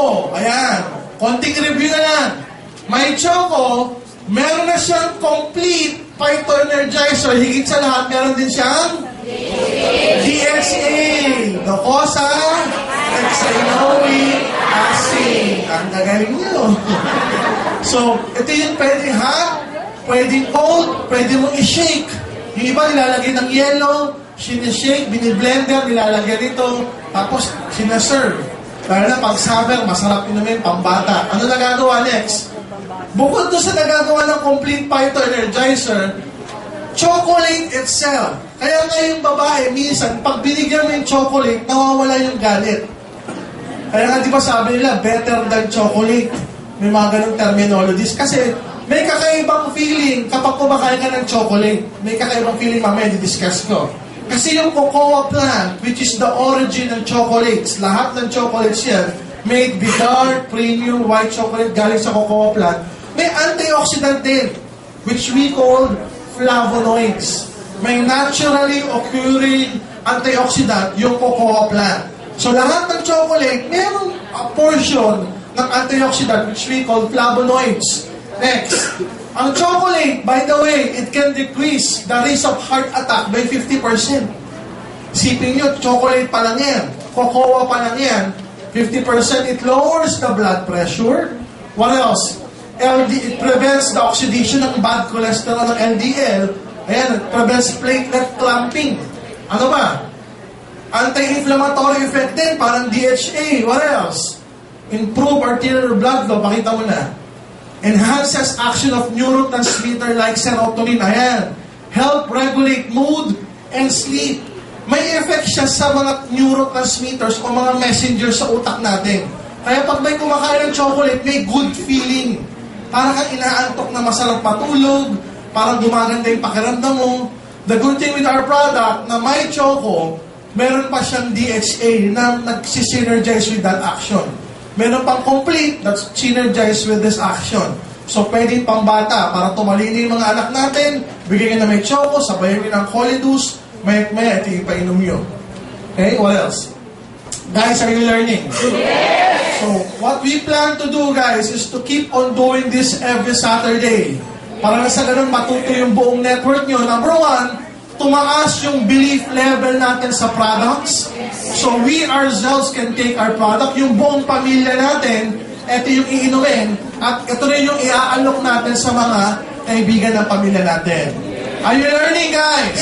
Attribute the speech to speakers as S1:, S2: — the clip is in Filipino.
S1: Choco. Ayan. Konting review na lang. My Choco, meron na siyang complete Phyto Energizer. Higit sa lahat, meron din siyang DHA. Docosa, hexanoic acid. Ang gagaling niyo. So, ito yung pwedeng hot, pwedeng cold, pwede mong i-shake. Yung iba nilalagay ng yellow, sinishake, biniblender, nilalagay nito, tapos sinaserve. Lalo na pag summer, masarap inumin, pambata. Ano nagagawa next? Bukod doon sa nagagawa ng complete Phyto Energizer, chocolate itself. Kaya nga yung babae, minsan, pag binigyan mo yung chocolate, nawawala yung galit. Kaya nga di ba sabi nila, better than chocolate. May mga ganong terminologies. Kasi may kakaibang feeling kapag kumakain ka ng chocolate. May kakaibang feeling, mamaya di-discuss ko. Kasi yung cocoa plant, which is the origin ng chocolates, lahat ng chocolates yan, made with dark, premium, white chocolate galing sa cocoa plant, may antioxidant din, which we call flavonoids. May naturally occurring antioxidant yung cocoa plant. So lahat ng chocolate, mayroong a portion ng antioxidant which we call flavonoids. Next, ang chocolate, by the way, it can decrease the risk of heart attack by 50%. Sipin nyo, chocolate pa lang yan, cocoa pa lang yan, 50%, it lowers the blood pressure. What else? It prevents the oxidation ng bad cholesterol ng LDL. Ayan, it prevents platelet clumping. Ano ba? Anti-inflammatory effect din, parang DHA. What else? Improve arterial blood flow, pakita mo na. Enhances action of neurotransmitter like serotonin. Ayan. Help regulate mood and sleep. May effect siya sa mga neurotransmitters o mga messengers sa utak natin. Kaya pag may kumakain ng chocolate, may good feeling. Parang kang inaantok na masarap patulog, parang gumaganda yung pakiramdam mo. The good thing with our product, na My Choco, meron pa siyang DHA na nagsisynergize with that action. Meron pang complete that's synergized with this action. So, pwedeng pambata para tumalini yung mga anak natin, bigyan na may choco, sabayan nyo ng Colidus, may ito yung painom nyo. Okay, what else? Guys, are you learning? Yes! So, what we plan to do, guys, is to keep on doing this every Saturday. Para na sa ganun matuto yung buong network nyo. Number one, tumaas yung belief level natin sa products. So we ourselves can take our product, yung buong pamilya natin, ito yung iinumin, at ito rin yung i-aalok natin sa mga kaibigan ng pamilya natin. Are you learning, guys?